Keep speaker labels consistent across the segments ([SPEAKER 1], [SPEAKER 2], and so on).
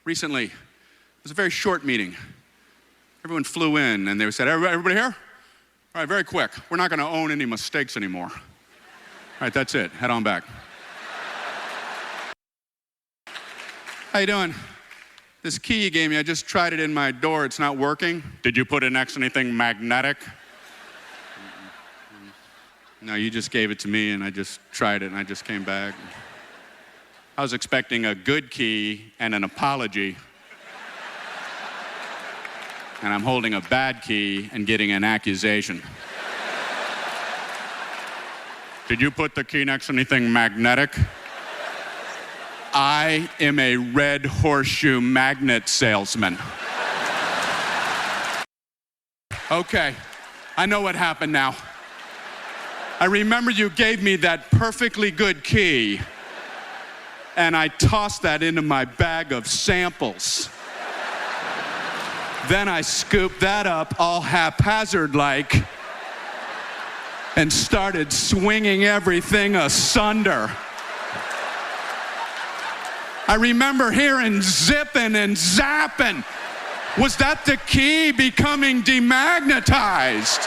[SPEAKER 1] recently, it was a very short meeting. Everyone flew in and they said, everybody here? All right, very quick. We're not going to own any mistakes anymore. All right, that's it. Head on back. How you doing? This key you gave me, I just tried it in my door. It's not working. Did you put it next to anything magnetic? No, you just gave it to me and I just tried it and I just came back. I was expecting a good key and an apology. And I'm holding a bad key and getting an accusation. Did you put the key next to anything magnetic? I am a red horseshoe magnet salesman. Okay, I know what happened now. I remember you gave me that perfectly good key, and I tossed that into my bag of samples. Then I scooped that up all haphazard-like and started swinging everything asunder. I remember hearing zipping and zapping. Was that the key becoming demagnetized?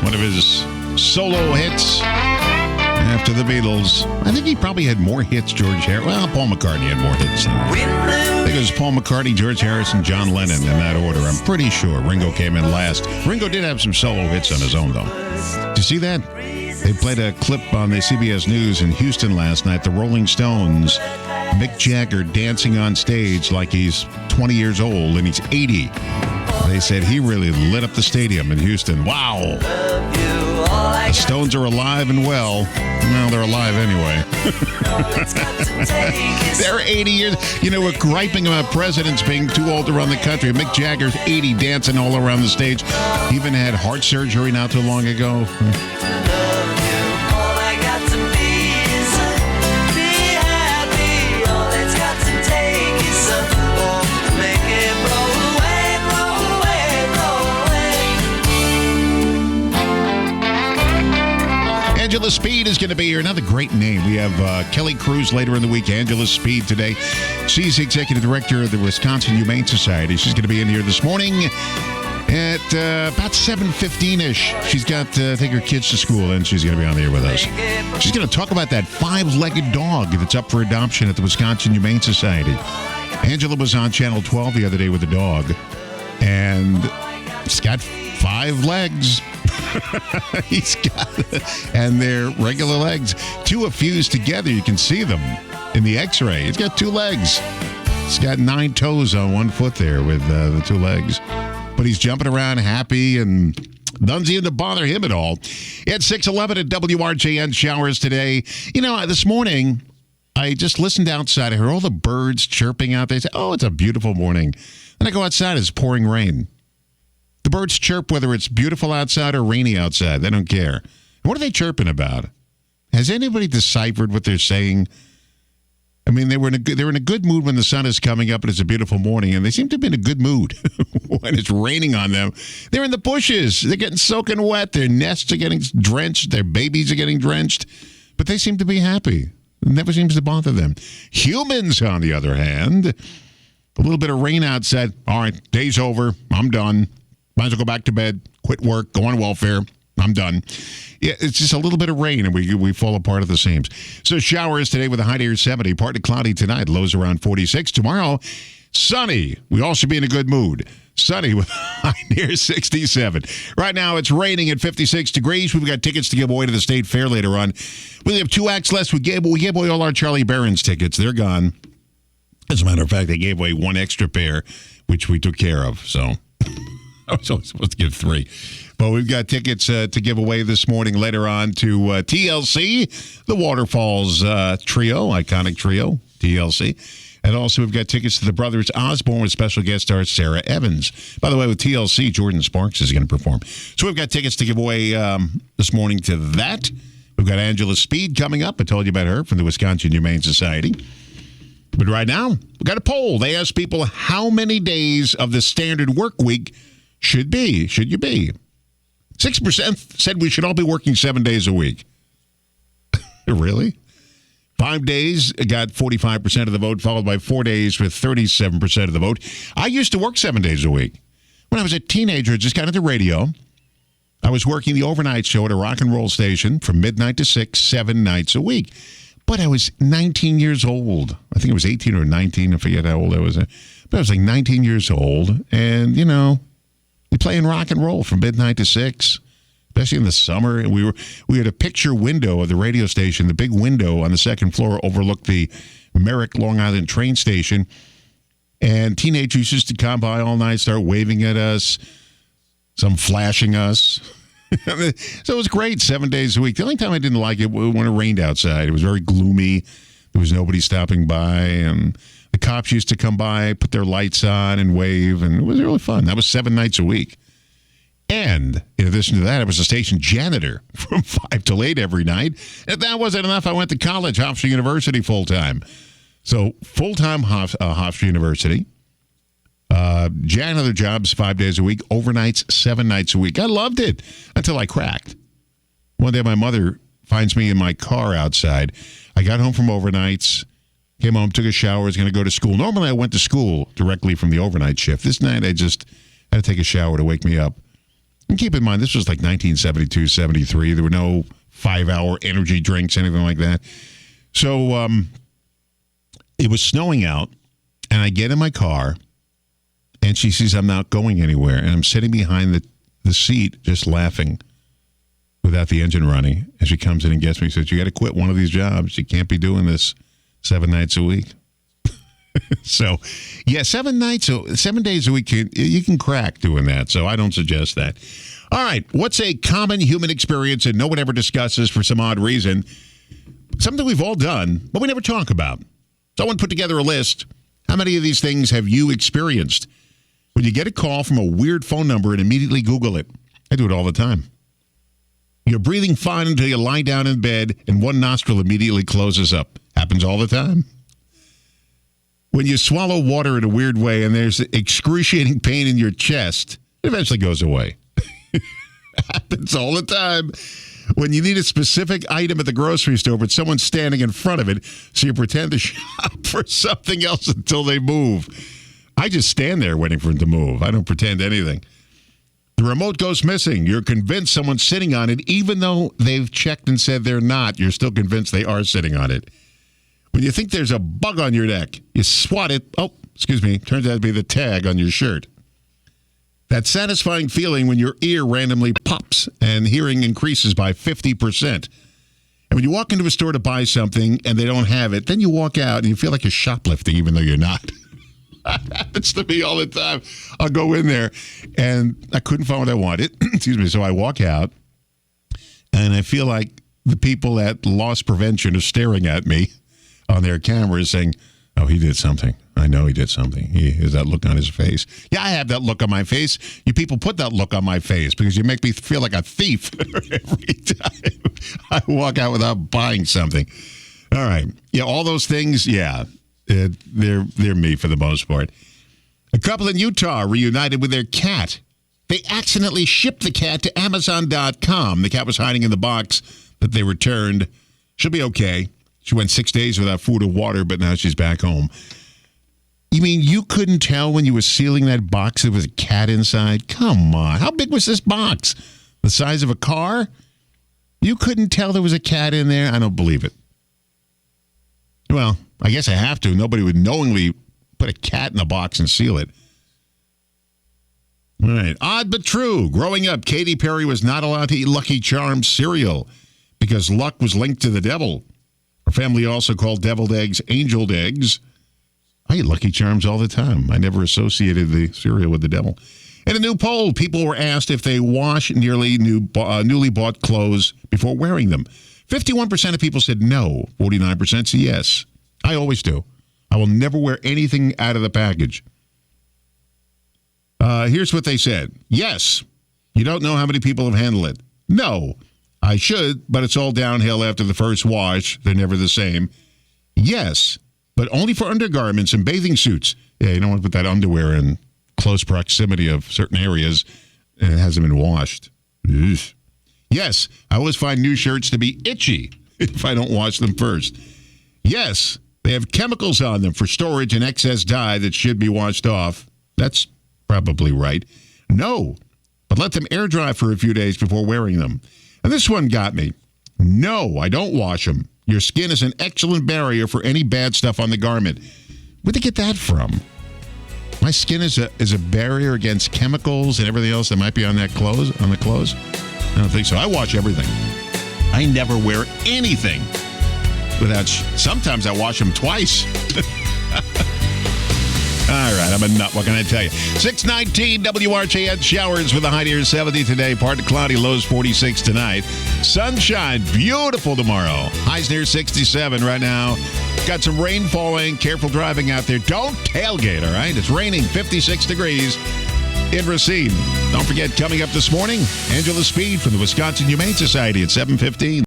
[SPEAKER 2] One of his solo hits after the Beatles. I think he probably had more hits, George Harrison. Well, Paul McCartney had more hits. I think it was Paul McCartney, George Harrison, John Lennon in that order. I'm pretty sure. Ringo came in last. Ringo did have some solo hits on his own, though. Did you see that? They played a clip on the CBS News in Houston last night. The Rolling Stones, Mick Jagger dancing on stage like he's 20 years old and he's 80. They said he really lit up the stadium in Houston. Wow. The Stones are alive and well. Well, they're alive anyway. They're 80 years. You know, we're griping about presidents being too old to run the country. Mick Jagger's 80, dancing all around the stage. He even had heart surgery not too long ago. Angela Speed is going to be here. Another great name. We have Kelly Cruz later in the week. Angela Speed today. She's the executive director of the Wisconsin Humane Society. She's going to be in here this morning at about 7:15-ish. She's got to take her kids to school, and she's going to be on the air with us. She's going to talk about that 5-legged dog that's up for adoption at the Wisconsin Humane Society. Angela was on Channel 12 the other day with the dog, and it's got 5 legs. He's got, and they're regular legs. 2 are fused together. You can see them in the x-ray. He's got 2 legs. He's got 9 toes on 1 foot there with the 2 legs. But he's jumping around happy and doesn't seem to bother him at all. It's 6:11 at WRJN showers today. You know, this morning, I just listened outside. I heard all the birds chirping out there. I said, oh, it's a beautiful morning. Then I go outside. It's pouring rain. The birds chirp whether it's beautiful outside or rainy outside. They don't care. What are they chirping about? Has anybody deciphered what they're saying? I mean, they're in a good mood when the sun is coming up and it's a beautiful morning, and they seem to be in a good mood when it's raining on them. They're in the bushes. They're getting soaking wet. Their nests are getting drenched. Their babies are getting drenched. But they seem to be happy. It never seems to bother them. Humans, on the other hand, a little bit of rain outside. All right, day's over. I'm done. Might as well go back to bed, quit work, go on welfare. I'm done. Yeah, it's just a little bit of rain, and we fall apart at the seams. So showers today with a high near 70. Partly cloudy tonight, lows around 46. Tomorrow, sunny. We all should be in a good mood. Sunny with a high near 67. Right now, it's raining at 56 degrees. We've got tickets to give away to the State Fair later on. We have 2 acts left. We gave away all our Charlie Barron's tickets. They're gone. As a matter of fact, they gave away 1 extra pair, which we took care of. So I was only supposed to give 3. But we've got tickets to give away this morning later on to TLC, the Waterfalls trio, iconic trio, TLC. And also we've got tickets to the Brothers Osborne with special guest star Sarah Evans. By the way, with TLC, Jordan Sparks is going to perform. So we've got tickets to give away this morning to that. We've got Angela Speed coming up. I told you about her from the Wisconsin Humane Society. But right now, we've got a poll. They asked people how many days of the standard work week should you be. 6% said we should all be working 7 days a week. Really? 5 days got 45% of the vote, followed by 4 days with 37% of the vote. I used to work 7 days a week. When I was a teenager, I just got into radio. I was working the overnight show at a rock and roll station from midnight to 6, 7 nights a week. But I was 19 years old. I think it was 18 or 19. I forget how old I was. But I was like 19 years old. And, you know, we playing rock and roll from midnight to 6, especially in the summer. And we had a picture window of the radio station. The big window on the second floor overlooked the Merrick, Long Island train station. And teenagers used to come by all night, start waving at us, some flashing us. So it was great, 7 days a week. The only time I didn't like it was when it rained outside. It was very gloomy. There was nobody stopping by, and the cops used to come by, put their lights on and wave, and it was really fun. That was 7 nights a week. And in addition to that, I was a station janitor from 5 till 8 every night. If that wasn't enough, I went to college, Hofstra University, full-time. So full-time Hofstra University. Janitor jobs 5 days a week, overnights 7 nights a week. I loved it until I cracked. One day my mother finds me in my car outside. I got home from overnights, came home, took a shower, was going to go to school. Normally I went to school directly from the overnight shift. This night I just had to take a shower to wake me up. And keep in mind, this was like 1972, 73. There were no 5-hour energy drinks, anything like that. So it was snowing out, and I get in my car, and she sees I'm not going anywhere. And I'm sitting behind the seat just laughing without the engine running. And she comes in and gets me and says, you got to quit one of these jobs. You can't be doing this 7 nights a week. So, yeah, 7 days a week, you can crack doing that. So I don't suggest that. All right, what's a common human experience that no one ever discusses for some odd reason? Something we've all done, but we never talk about. Someone put together a list. How many of these things have you experienced? When you get a call from a weird phone number and immediately Google it. I do it all the time. You're breathing fine until you lie down in bed and one nostril immediately closes up. Happens all the time. When you swallow water in a weird way and there's excruciating pain in your chest, it eventually goes away. Happens all the time. When you need a specific item at the grocery store, but someone's standing in front of it, so you pretend to shop for something else until they move. I just stand there waiting for them to move. I don't pretend anything. The remote goes missing. You're convinced someone's sitting on it, even though they've checked and said they're not. You're still convinced they are sitting on it. When you think there's a bug on your neck, you swat it. Oh, excuse me. Turns out to be the tag on your shirt. That satisfying feeling when your ear randomly pops and hearing increases by 50%. And when you walk into a store to buy something and they don't have it, then you walk out and you feel like you're shoplifting even though you're not. That happens to me all the time. I'll go in there and I couldn't find what I wanted. Excuse me. So I walk out and I feel like the people at loss prevention are staring at me on their cameras saying, oh, he did something. I know he did something. He has that look on his face. Yeah, I have that look on my face. You people put that look on my face because you make me feel like a thief every time I walk out without buying something. All right. Yeah, all those things, yeah, they're me for the most part. A couple in Utah reunited with their cat. They accidentally shipped the cat to Amazon.com. The cat was hiding in the box that they returned. She'll be okay. She went 6 days without food or water, but now she's back home. You mean you couldn't tell when you were sealing that box there was a cat inside? Come on. How big was this box? The size of a car? You couldn't tell there was a cat in there? I don't believe it. Well, I guess I have to. Nobody would knowingly put a cat in a box and seal it. All right. Odd but true. Growing up, Katy Perry was not allowed to eat Lucky Charms cereal because luck was linked to the devil. Her family also called deviled eggs angeled eggs. I eat Lucky Charms all the time. I never associated the cereal with the devil. In a new poll, people were asked if they wash newly bought clothes before wearing them. 51% of people said no. 49% said yes. I always do. I will never wear anything out of the package. Here's what they said. Yes. You don't know how many people have handled it. No. I should, but it's all downhill after the first wash. They're never the same. Yes. But only for undergarments and bathing suits. Yeah, you don't want to put that underwear in close proximity of certain areas and it hasn't been washed. Ugh. Yes, I always find new shirts to be itchy if I don't wash them first. Yes, they have chemicals on them for storage and excess dye that should be washed off. That's probably right. No, but let them air dry for a few days before wearing them. And this one got me. No, I don't wash them. Your skin is an excellent barrier for any bad stuff on the garment. Where'd they get that from? My skin is a barrier against chemicals and everything else that might be on the clothes. I don't think so. I wash everything. I never wear anything without. Sometimes I wash them twice. All right, I'm a nut. What can I tell you? 619 WRJN showers with a high near 70 today. Partly cloudy, lows 46 tonight. Sunshine, beautiful tomorrow. Highs near 67 right now. Got some rain falling. Careful driving out there. Don't tailgate, all right? It's raining 56 degrees in Racine. Don't forget, coming up this morning, Angela Speed from the Wisconsin Humane Society at 7:15.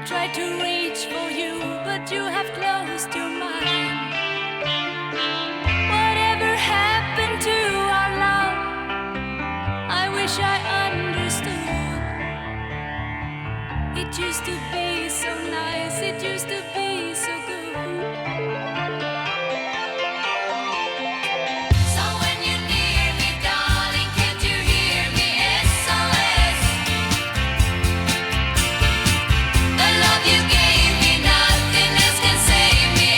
[SPEAKER 3] Tried to reach for you, but you have closed your mind. Whatever happened to our love? I wish I understood. It used to be so nice, it used to be so good.
[SPEAKER 4] You gave me nothing else can save me.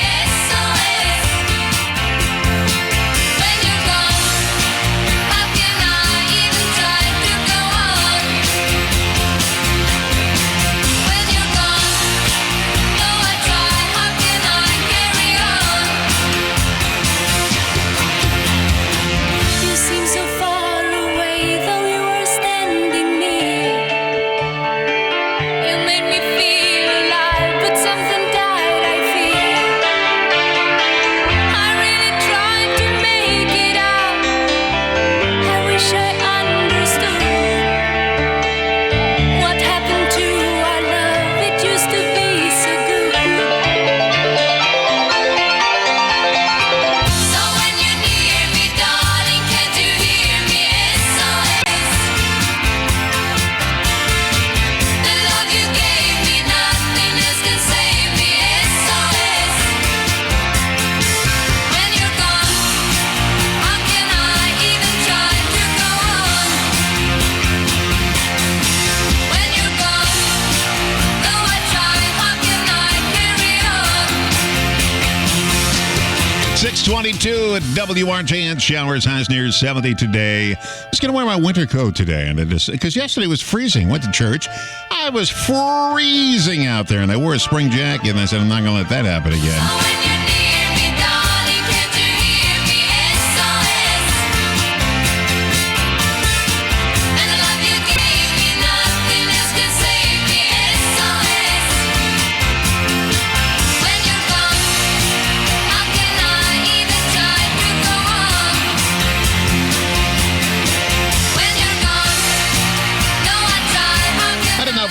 [SPEAKER 2] 622 at WRJN. Showers, highs near 70 today. I was going to wear my winter coat today, and because yesterday was freezing. Went to church. I was freezing out there, and I wore a spring jacket, and I said, I'm not going to let that happen again.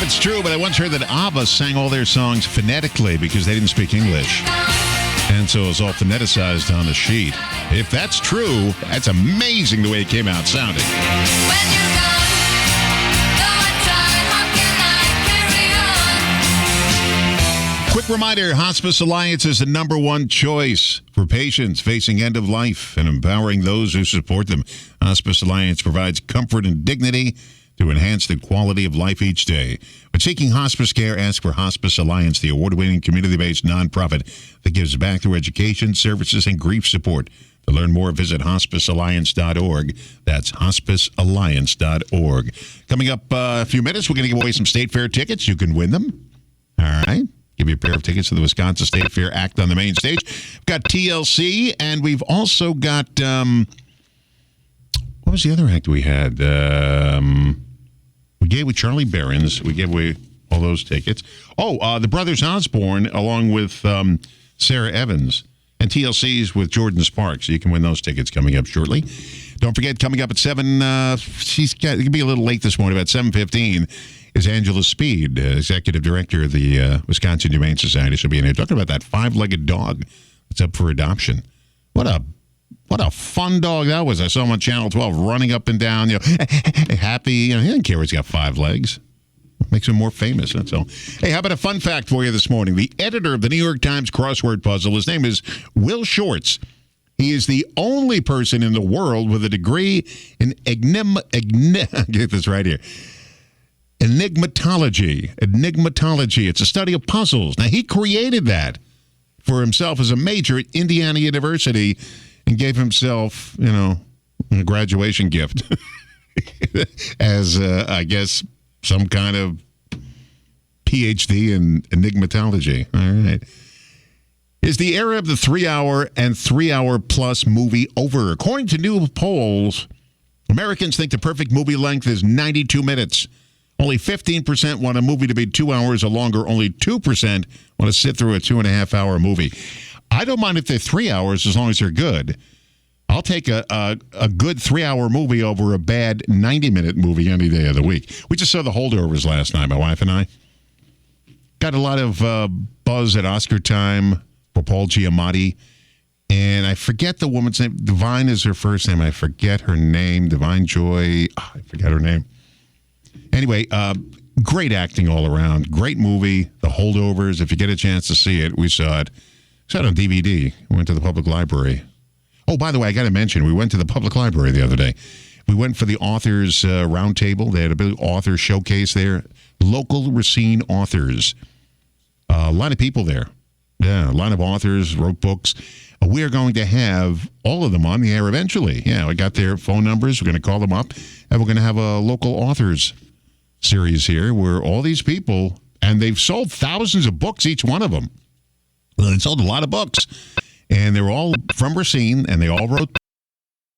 [SPEAKER 2] It's true, but I once heard that ABBA sang all their songs phonetically because they didn't speak English. And so it was all phoneticized on the sheet. If that's true, that's amazing the way it came out sounding. Quick reminder, Hospice Alliance is the number one choice for patients facing end of life and empowering those who support them. Hospice Alliance provides comfort and dignity to enhance the quality of life each day. When seeking hospice care, ask for Hospice Alliance, the award-winning community-based nonprofit that gives back through education, services, and grief support. To learn more, visit hospicealliance.org. That's hospicealliance.org. Coming up a few minutes, we're going to give away some State Fair tickets. You can win them. All right. Give you a pair of tickets to the Wisconsin State Fair act on the main stage. We've got TLC, and we've also got, what was the other act we had? We gave with Charlie Berens. We gave away all those tickets. The Brothers Osborne, along with Sarah Evans, and TLC's with Jordan Sparks. So you can win those tickets coming up shortly. Don't forget, coming up at 7, it can be a little late this morning, about 7:15, is Angela Speed, Executive Director of the Wisconsin Humane Society. She'll be in here talking about that 5-legged dog that's up for adoption. What a fun dog that was. I saw him on Channel 12 running up and down, happy. He doesn't care he's got 5 legs. Makes him more famous, that's all. Hey, how about a fun fact for you this morning? The editor of the New York Times crossword puzzle, his name is Will Shortz. He is the only person in the world with a degree in get this right here. Enigmatology. It's a study of puzzles. Now, he created that for himself as a major at Indiana University and gave himself, a graduation gift as, I guess, some kind of PhD in enigmatology. All right. Is the era of the 3-hour and 3-hour plus movie over? According to new polls, Americans think the perfect movie length is 92 minutes. Only 15% want a movie to be 2 hours or longer. Only 2% want to sit through a 2.5-hour movie. I don't mind if they're 3 hours as long as they're good. I'll take a good 3-hour movie over a bad 90-minute movie any day of the week. We just saw The Holdovers last night, my wife and I. Got a lot of buzz at Oscar time for Paul Giamatti. And I forget the woman's name. Divine is her first name. I forget her name. Divine Joy. I forget her name. Anyway, great acting all around. Great movie, The Holdovers. If you get a chance to see it, we saw it. Saw it on DVD. We went to the public library. Oh, by the way, I got to mention, we went to the public library the other day. We went for the authors roundtable. They had a big author showcase there. Local Racine authors. A lot of people there. Yeah, a lot of authors wrote books. We are going to have all of them on the air eventually. Yeah, we got their phone numbers. We're going to call them up, and we're going to have a local authors series here where all these people, and they've sold thousands of books, each one of them. Well, they sold a lot of books, and they're all from Racine, and they all wrote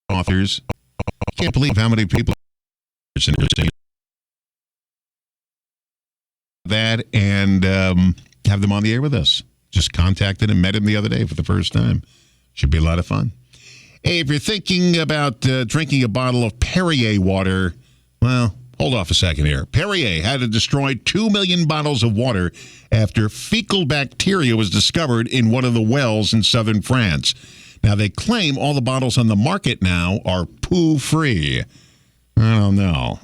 [SPEAKER 2] authors. I can't believe how many people are interested in that, and have them on the air with us. Just contacted him, met him the other day for the first time. Should be a lot of fun. Hey, if you're thinking about drinking a bottle of Perrier water, well, hold off a second here. Perrier had to destroy 2 million bottles of water after fecal bacteria was discovered in one of the wells in southern France. Now, they claim all the bottles on the market now are poo-free. I don't know.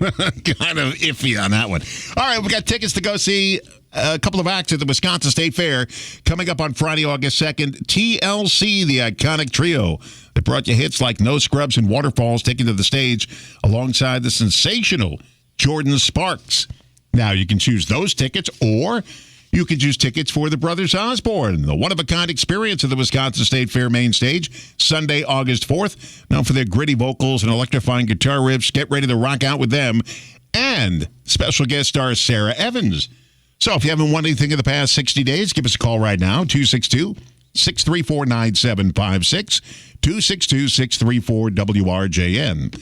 [SPEAKER 2] Kind of iffy on that one. All right, we got tickets to go see a couple of acts at the Wisconsin State Fair coming up on Friday, August 2nd. TLC, the iconic trio that brought you hits like No Scrubs and Waterfalls, taken to the stage alongside the sensational Jordan Sparks. Now, you can choose those tickets, or you could use tickets for the Brothers Osborne, the one-of-a-kind experience of the Wisconsin State Fair main stage, Sunday, August 4th. Now for their gritty vocals and electrifying guitar riffs, get ready to rock out with them. And special guest star Sarah Evans. So if you haven't won anything in the past 60 days, give us a call right now, 262-634-9756, 262-634-WRJN.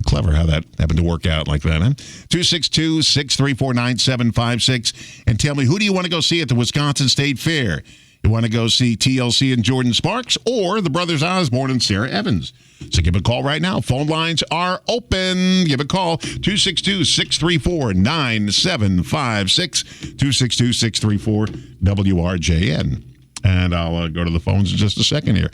[SPEAKER 2] Clever how that happened to work out like that, huh? 262-634-9756. And tell me, who do you want to go see at the Wisconsin State Fair? You want to go see TLC and Jordan Sparks or the Brothers Osborne and Sarah Evans? So give a call right now. Phone lines are open. Give a call, 262-634-9756, 262-634-WRJN. And I'll go to the phones in just a second here.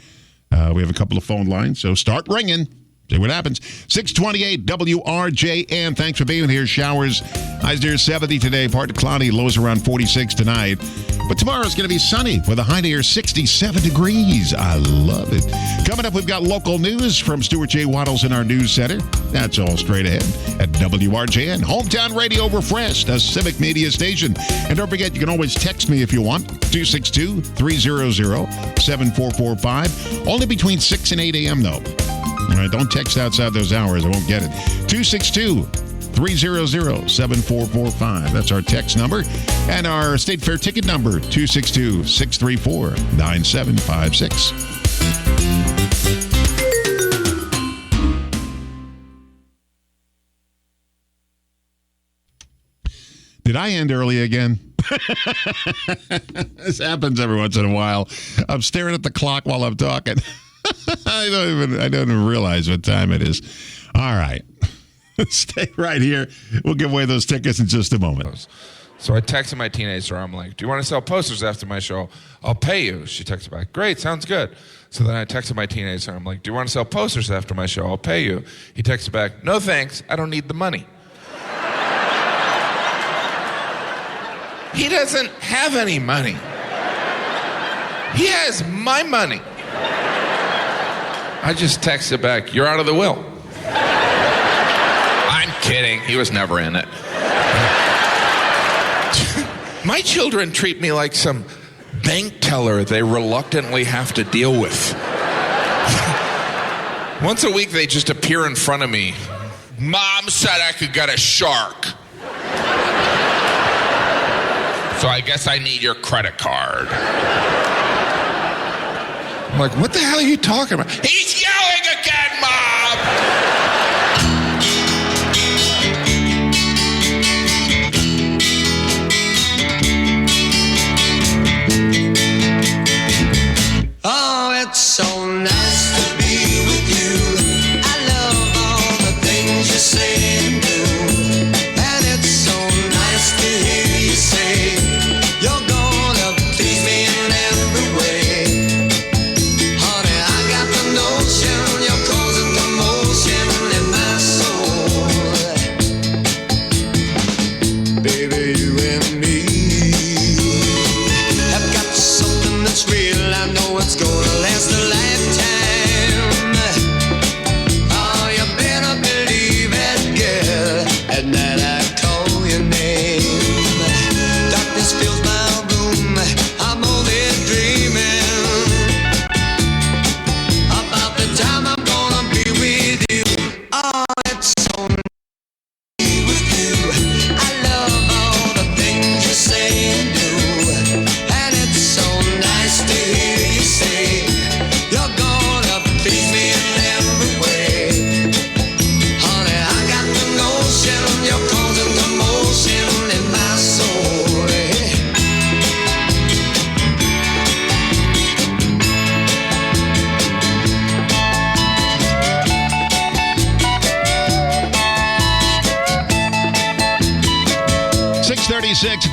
[SPEAKER 2] We have a couple of phone lines, so start ringing. See what happens. 628 WRJN. Thanks for being here. Showers, highs near 70 today. Partly cloudy, lows around 46 tonight. But tomorrow's going to be sunny with a high near 67 degrees. I love it. Coming up, we've got local news from Stuart J. Waddles in our news center. That's all straight ahead at WRJN. Hometown Radio Refreshed, a civic media station. And don't forget, you can always text me if you want. 262-300-7445. Only between 6 and 8 a.m., though. All right, don't text outside those hours. I won't get it. 262-300-7445. That's our text number. And our State Fair ticket number, 262-634-9756. Did I end early again? This happens every once in a while. I'm staring at the clock while I'm talking. I don't even realize what time it is. All right. Stay right here. We'll give away those tickets in just a moment.
[SPEAKER 4] So I texted my teenager. I'm like, do you want to sell posters after my show? I'll pay you. She texted back, great, sounds good. So then I texted my teenager. I'm like, do you want to sell posters after my show? I'll pay you. He texted back, no thanks, I don't need the money. He doesn't have any money. He has my money. I just texted back, you're out of the will. I'm kidding. He was never in it. My children treat me like some bank teller they reluctantly have to deal with. Once a week, they just appear in front of me. Mom said I could get a shark. So I guess I need your credit card. I'm like, what the hell are you talking about? He's yelling again, Mom!
[SPEAKER 5] Oh, it's so nice to be with you. I love all the things you say and do. And it's so nice to hear you say you're gonna please me in every way. You're causing commotion in my soul. Baby, you and me have got something that's real. I know it's gonna last a lifetime. Oh, you better believe it, girl. At night I call your name. Darkness fills my room. I'm only dreaming about the time I'm gonna be with you. Oh, it's so nice to be with you. I love all the things you say and do. And it's so nice to hear you say you're gonna please me in every way. Honey, I got the notion you're causing commotion in my soul.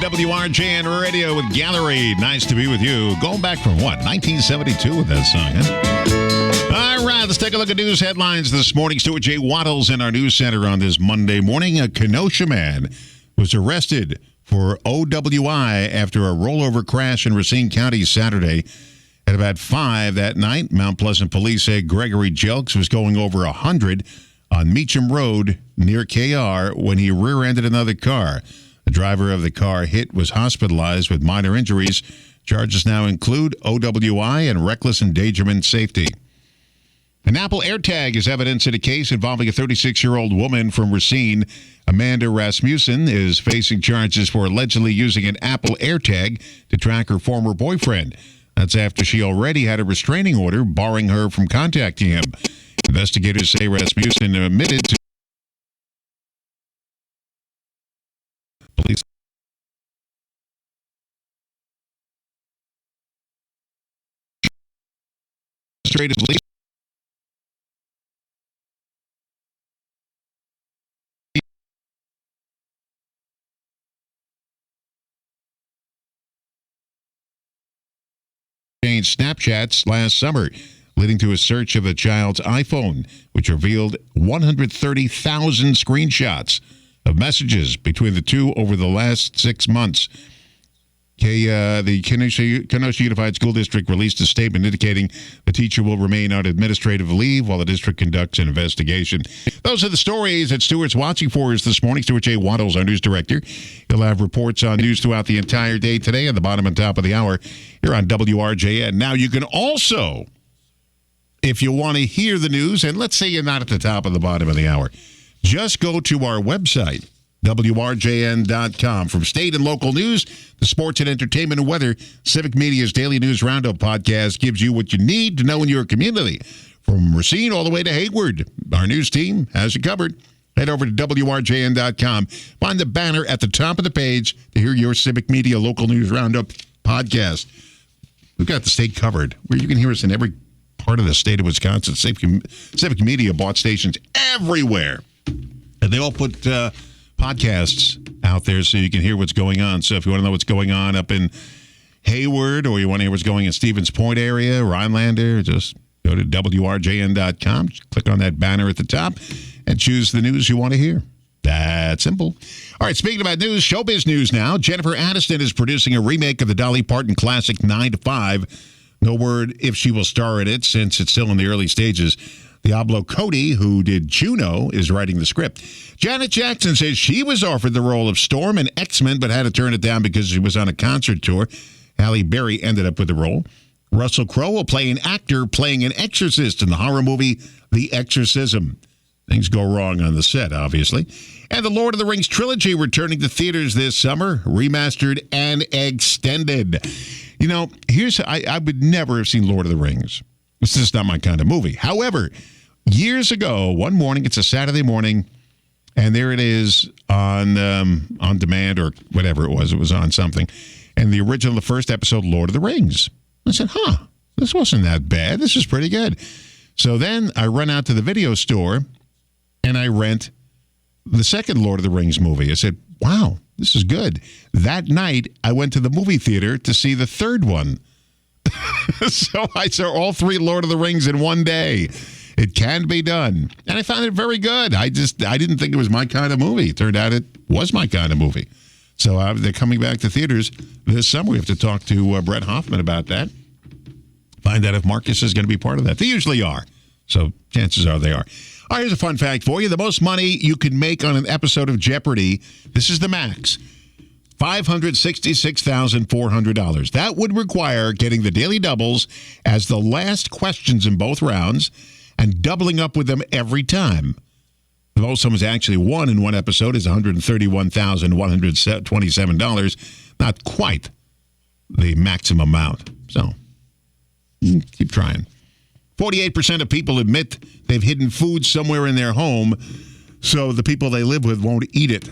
[SPEAKER 2] WRJN Radio with Gallery. Nice to be with you. Going back from what, 1972 with that song, huh? All right, let's take a look at news headlines this morning. Stuart J. Waddles in our news center on this Monday morning. A Kenosha man was arrested for OWI after a rollover crash in Racine County Saturday. At about 5 that night, Mount Pleasant police say Gregory Jelks was going over 100 on Meacham Road near KR when he rear-ended another car. The driver of the car hit was hospitalized with minor injuries. Charges now include OWI and reckless endangerment safety. An Apple AirTag is evidence in a case involving a 36-year-old woman from Rosen. Amanda Rasmussen is facing charges for allegedly using an Apple AirTag to track her former boyfriend. That's after she already had a restraining order barring her from contacting him. Investigators say Rasmussen admitted to police. Changed Snapchats last summer, leading to a search of the child's iPhone, which revealed 130,000 screenshots of messages between the two over the last 6 months. The Kenosha Unified School District released a statement indicating the teacher will remain on administrative leave while the district conducts an investigation. Those are the stories that Stuart's watching for us this morning. Stuart J. Waddles, our news director. He'll have reports on news throughout the entire day today at the bottom and top of the hour here on WRJN. Now, you can also, if you want to hear the news, and let's say you're not at the top of the bottom of the hour, just go to our website, WRJN.com. From state and local news to sports and entertainment and weather, Civic Media's Daily News Roundup podcast gives you what you need to know in your community. From Racine all the way to Hayward, our news team has you covered. Head over to WRJN.com. Find the banner at the top of the page to hear your Civic Media Local News Roundup podcast. We've got the state covered, where you can hear us in every part of the state of Wisconsin. Civic Media bought stations everywhere. And they all put podcasts out there so you can hear what's going on. So if you want to know what's going on up in Hayward, or you want to hear what's going in Stevens Point area, Rhinelander, just go to WRJN.com, click on that banner at the top, and choose the news you want to hear. That simple. All right, speaking about news, showbiz news now. Jennifer Aniston is producing a remake of the Dolly Parton classic 9 to 5. No word if she will star in it, since it's still in the early stages. Diablo Cody, who did Juno, is writing the script. Janet Jackson says she was offered the role of Storm in X-Men, but had to turn it down because she was on a concert tour. Halle Berry ended up with the role. Russell Crowe will play an actor playing an exorcist in the horror movie The Exorcism. Things go wrong on the set, obviously. And the Lord of the Rings trilogy returning to theaters this summer, remastered and extended. You know, I would never have seen Lord of the Rings. It's just not my kind of movie. However, years ago, one morning, it's a Saturday morning, and there it is on demand or whatever it was on something. And the first episode, Lord of the Rings. I said, this wasn't that bad. This is pretty good. So then I run out to the video store, and I rent the second Lord of the Rings movie. I said, wow, this is good. That night, I went to the movie theater to see the third one. So I saw all three Lord of the Rings in one day. It can be done. And I found it very good. I didn't think it was my kind of movie. It turned out it was my kind of movie. So they're coming back to theaters this summer. We have to talk to Brett Hoffman about that. Find out if Marcus is going to be part of that. They usually are. So chances are they are. All right, here's a fun fact for you. The most money you can make on an episode of Jeopardy, this is the max, $566,400. That would require getting the daily doubles as the last questions in both rounds and doubling up with them every time. The most someone's actually won in one episode is $131,127. Not quite the maximum amount. So keep trying. 48% of people admit they've hidden food somewhere in their home so the people they live with won't eat it.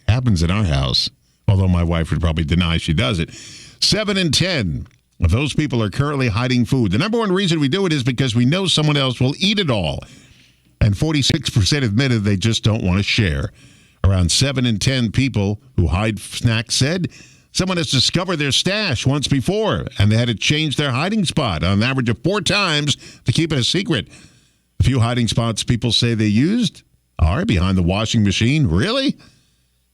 [SPEAKER 2] Happens in our house. Although my wife would probably deny she does it. 7 in 10 of those people are currently hiding food. The number one reason we do it is because we know someone else will eat it all. And 46% admitted they just don't want to share. Around 7 in 10 people who hide snacks said someone has discovered their stash once before, and they had to change their hiding spot on an average of 4 times to keep it a secret. A few hiding spots people say they used are behind the washing machine. Really?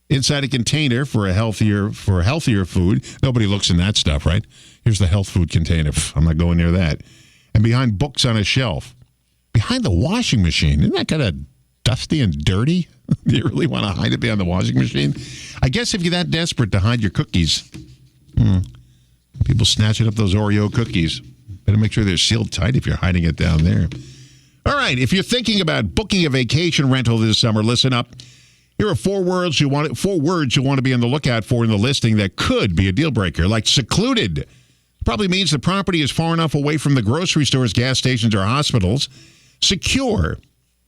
[SPEAKER 2] Inside a container for healthier food. Nobody looks in that stuff, right? Here's the health food container. I'm not going near that. And behind books on a shelf. Behind the washing machine. Isn't that kind of dusty and dirty? Do you really want to hide it behind the washing machine? I guess if you're that desperate to hide your cookies, people snatching up those Oreo cookies. Better make sure they're sealed tight if you're hiding it down there. All right, if you're thinking about booking a vacation rental this summer, listen up. Here are four words you want to be on the lookout for in the listing that could be a deal breaker, like secluded. Probably means the property is far enough away from the grocery stores, gas stations, or hospitals. Secure.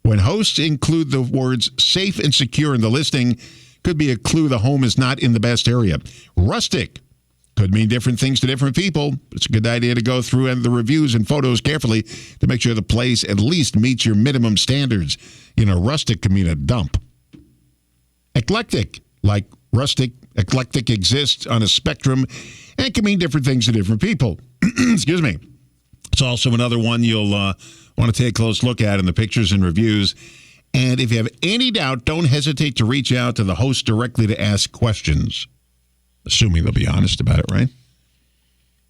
[SPEAKER 2] When hosts include the words safe and secure in the listing, could be a clue the home is not in the best area. Rustic. Could mean different things to different people. It's a good idea to go through the reviews and photos carefully to make sure the place at least meets your minimum standards. Rustic can mean a dump. Eclectic, like rustic, eclectic exists on a spectrum and can mean different things to different people. Excuse me. It's also another one you'll want to take a close look at in the pictures and reviews. And if you have any doubt, don't hesitate to reach out to the host directly to ask questions. Assuming they'll be honest about it, right?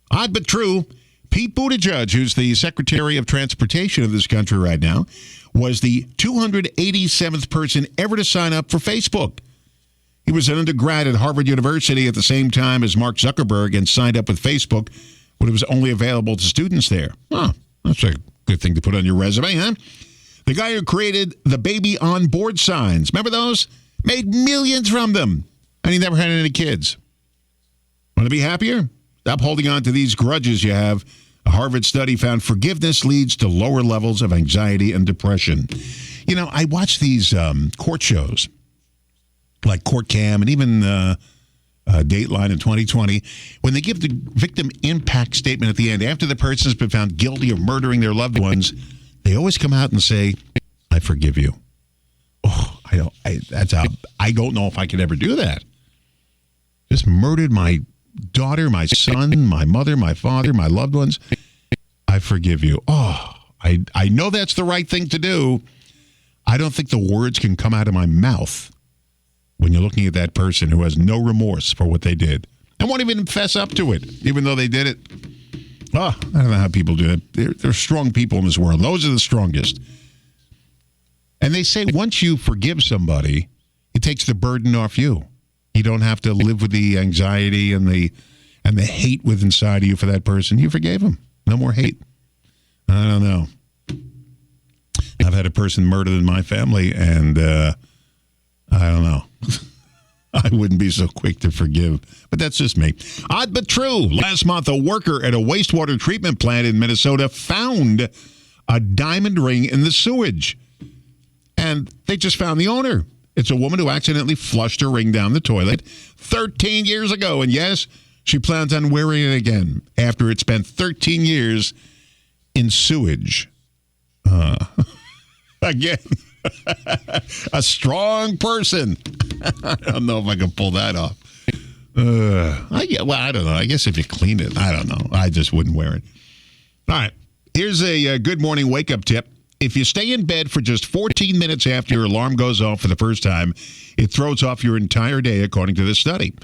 [SPEAKER 2] Odd but true, Pete Buttigieg, who's the Secretary of Transportation of this country right now, was the 287th person ever to sign up for Facebook. He was an undergrad at Harvard University at the same time as Mark Zuckerberg and signed up with Facebook when it was only available to students there. Oh, that's a good thing to put on your resume, huh? The guy who created the baby on board signs, remember those? Made millions from them, and he never had any kids. Want to be happier? Stop holding on to these grudges you have. A Harvard study found forgiveness leads to lower levels of anxiety and depression. I watch these court shows, like Court Cam and even Dateline in 2020, when they give the victim impact statement at the end, after the person's been found guilty of murdering their loved ones, they always come out and say, I forgive you. Oh, I don't know if I could ever do that. Just murdered my daughter, my son, my mother, my father, my loved ones. I forgive you. Oh, I know that's the right thing to do. I don't think the words can come out of my mouth when you're looking at that person who has no remorse for what they did and won't even fess up to it, even though they did it. Oh, I don't know how people do it. There are strong people in this world. Those are the strongest. And they say once you forgive somebody, it takes the burden off you. You don't have to live with the anxiety and the hate with inside of you for that person. You forgave him. No more hate. I don't know. I've had a person murdered in my family, and I don't know. I wouldn't be so quick to forgive, but that's just me. Odd but true. Last month, a worker at a wastewater treatment plant in Minnesota found a diamond ring in the sewage, and they just found the owner. It's a woman who accidentally flushed her ring down the toilet 13 years ago. And yes, she plans on wearing it again after it spent 13 years in sewage. Again, a strong person. I don't know if I can pull that off. I don't know. I guess if you clean it, I don't know. I just wouldn't wear it. All right. Here's a good morning wake-up tip. If you stay in bed for just 14 minutes after your alarm goes off for the first time, it throws off your entire day, according to this study.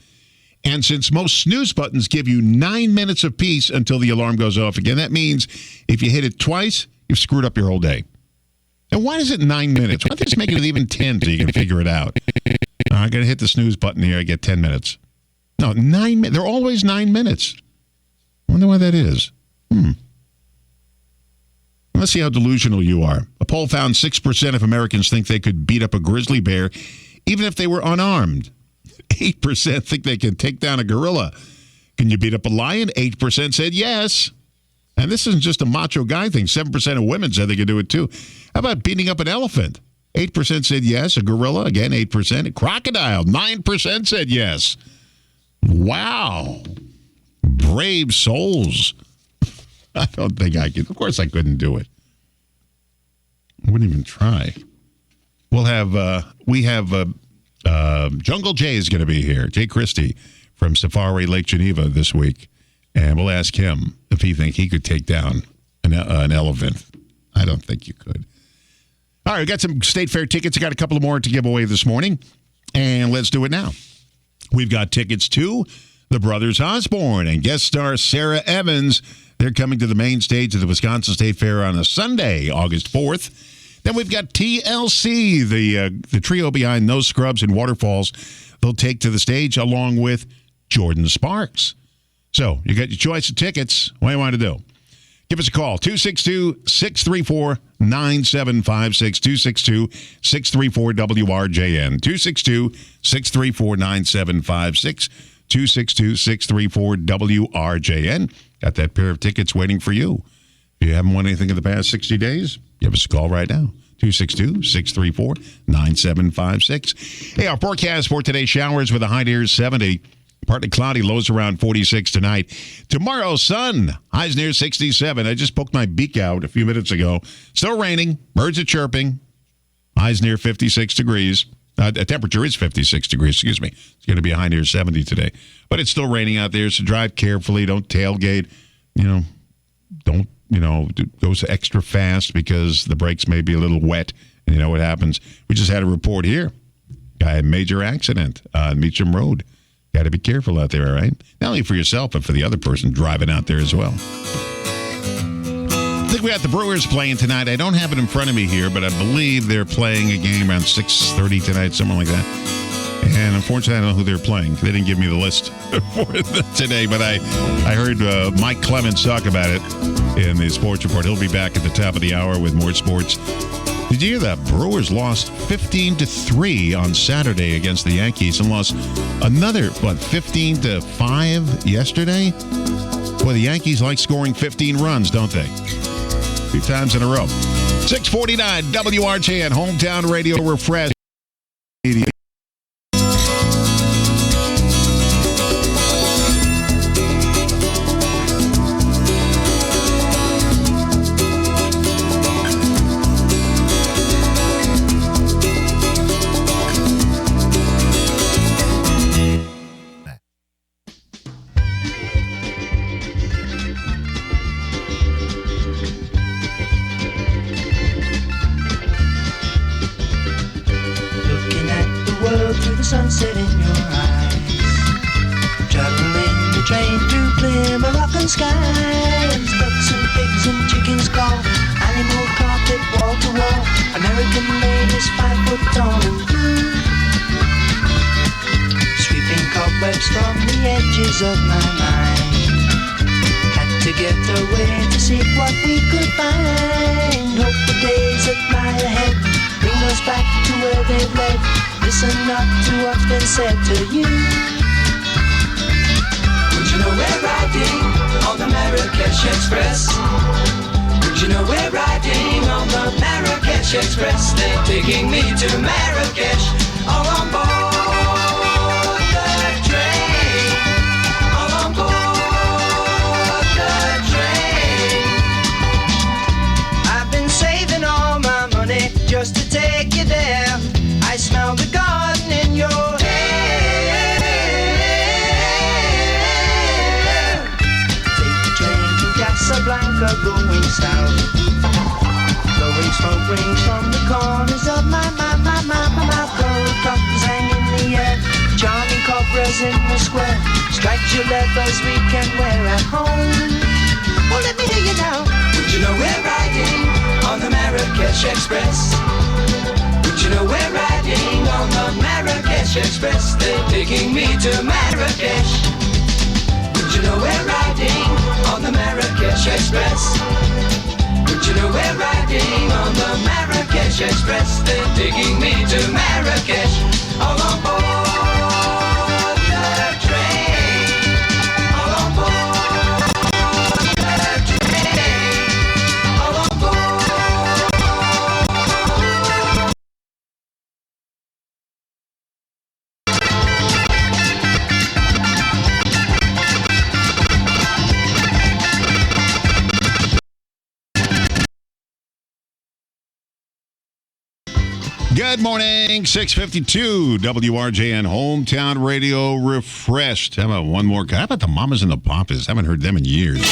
[SPEAKER 2] And since most snooze buttons give you 9 minutes of peace until the alarm goes off again, that means if you hit it twice, you've screwed up your whole day. And why is it 9 minutes? Why don't they just make it even 10 so you can figure it out? I'm going to hit the snooze button here. I get 10 minutes. No, 9 minutes. They're always 9 minutes. I wonder why that is. Let's see how delusional you are. A poll found 6% of Americans think they could beat up a grizzly bear even if they were unarmed. 8% think they can take down a gorilla. Can you beat up a lion? 8% said yes. And this isn't just a macho guy thing. 7% of women said they could do it too. How about beating up an elephant? 8% said yes. A gorilla, again, 8%. A crocodile, 9% said yes. Wow. Brave souls. I don't think I could. Of course I couldn't do it. I wouldn't even try. We have Jungle Jay is going to be here. Jay Christie from Safari Lake Geneva this week. And we'll ask him if he thinks he could take down an elephant. I don't think you could. All right, we got some State Fair tickets. I got a couple more to give away this morning. And let's do it now. We've got tickets to the Brothers Osborne and guest star Sarah Evans. They're coming to the main stage of the Wisconsin State Fair on a Sunday, August 4th. Then we've got TLC, the trio behind No Scrubs and Waterfalls. They'll take to the stage along with Jordan Sparks. So you got your choice of tickets. What do you want to do? Give us a call, 262-634-9756, 262-634-WRJN, 262-634-9756, 262-634-WRJN. Got that pair of tickets waiting for you. If you haven't won anything in the past 60 days, give us a call right now. 262-634-9756. Hey, our forecast for today, showers with a high near 70. Partly cloudy, lows around 46 tonight. Tomorrow, sun, highs near 67. I just poked my beak out a few minutes ago. Still raining. Birds are chirping. Highs near 56 degrees. The temperature is 56 degrees, excuse me. It's going to be a high near 70 today. But it's still raining out there, so drive carefully. Don't tailgate. Don't go extra fast because the brakes may be a little wet. And you know what happens? We just had a report here. Guy had a major accident on Meacham Road. Got to be careful out there, all right? Not only for yourself, but for the other person driving out there as well. I think we got the Brewers playing tonight. I don't have it in front of me here, but I believe they're playing a game around 6:30 tonight, something like that. And unfortunately, I don't know who they're playing. They didn't give me the list for today, but I heard Mike Clemens talk about it in the sports report. He'll be back at the top of the hour with more sports. Did you hear that? Brewers lost 15-3 on Saturday against the Yankees and lost another, 15-5 yesterday? Boy, the Yankees like scoring 15 runs, don't they? 2 times in a row. 649 WRJN, Hometown Radio Refresh.
[SPEAKER 5] Sunset in your eyes, traveling the train through clear Moroccan skies. Ducks and pigs and chickens call, animal carpet wall to wall. American ladies 5 foot tall and blue, sweeping cobwebs from the edges of my mind. Had to get away to see what we could find. Hope the days that lie ahead bring us back to where they've led. Listen not to what's been said to you. Would you know we're riding on the Marrakesh Express? Would you know we're riding on the Marrakesh Express? They're taking me to Marrakesh, all on board the train, all on board the train. I've been saving all my money just to take you there. I smell the garden in your hair. Take the train to Casablanca going south. Blowing smoke rings from the corners of my mouth. Gold coffins hang in the air, charming cobras in the square. Striped leathers we can wear at home. Well, let me hear you now. Would you know we're riding on the Marrakesh Express? Would you know we're riding on the Marrakesh Express? They're taking me to Marrakesh. Would you know we're riding on the Marrakesh Express? Would you know we're riding on the Marrakesh Express? They're taking me to Marrakesh, all on board the train, all on board the train, all on board.
[SPEAKER 2] Good morning, 652 WRJN Hometown Radio Refreshed. How about one more? How about the Mamas and the Papas? Haven't heard them in years.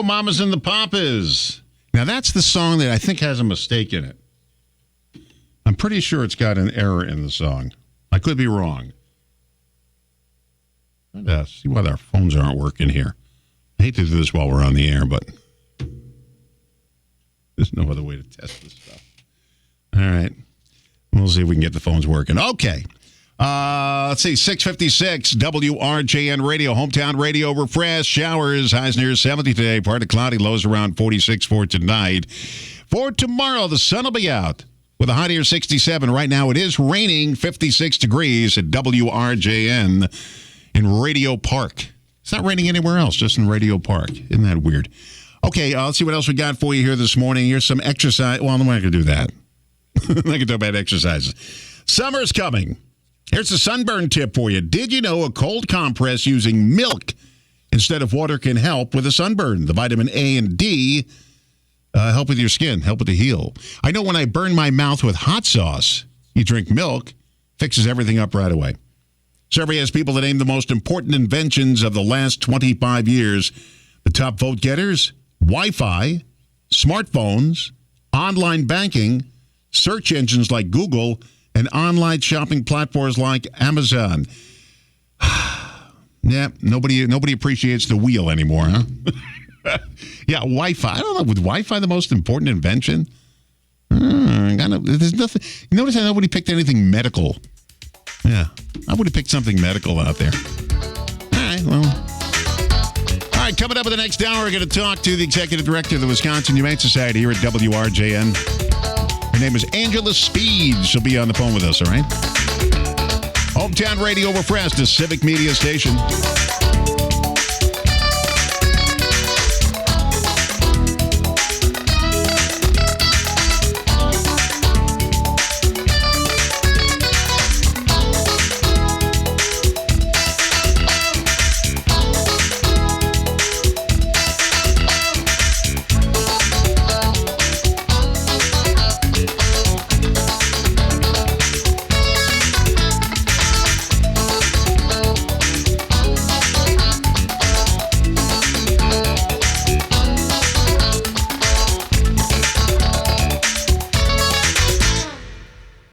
[SPEAKER 2] go, Mamas and the Papas. Now, that's the song that I think has a mistake in it. I'm pretty sure it's got an error in the song. I could be wrong. Let's see why our phones aren't working here. I hate to do this while we're on the air, but there's no other way to test this stuff. All right. We'll see if we can get the phones working. Okay. Let's see, 656 WRJN Radio, hometown radio refresh. Showers, highs near 70 today. Partly cloudy, lows around 46 for tonight. For tomorrow, the sun will be out with a high near 67. Right now, it is raining 56 degrees at WRJN in Radio Park. It's not raining anywhere else, just in Radio Park. Isn't that weird? Okay, let's see what else we got for you here this morning. Here's some exercise. Well, I'm not going to do that. I'm not going to talk about exercises. Summer's coming. Here's a sunburn tip for you. Did you know a cold compress using milk instead of water can help with a sunburn? The vitamin A and D help with your skin, help it to heal. I know when I burn my mouth with hot sauce, you drink milk, fixes everything up right away. Survey has people that name the most important inventions of the last 25 years. The top vote getters, Wi-Fi, smartphones, online banking, search engines like Google, and online shopping platforms like Amazon. Yeah, nobody appreciates the wheel anymore, huh? Yeah, Wi-Fi. I don't know. Was Wi-Fi the most important invention? There's nothing. You notice how nobody picked anything medical. Yeah, I would have picked something medical out there. All right, well. All right, coming up in the next hour, we're going to talk to the executive director of the Wisconsin Humane Society here at WRJN. Her name is Angela Speed. She'll be on the phone with us, all right? Hometown Radio Refresh, the Civic Media Station.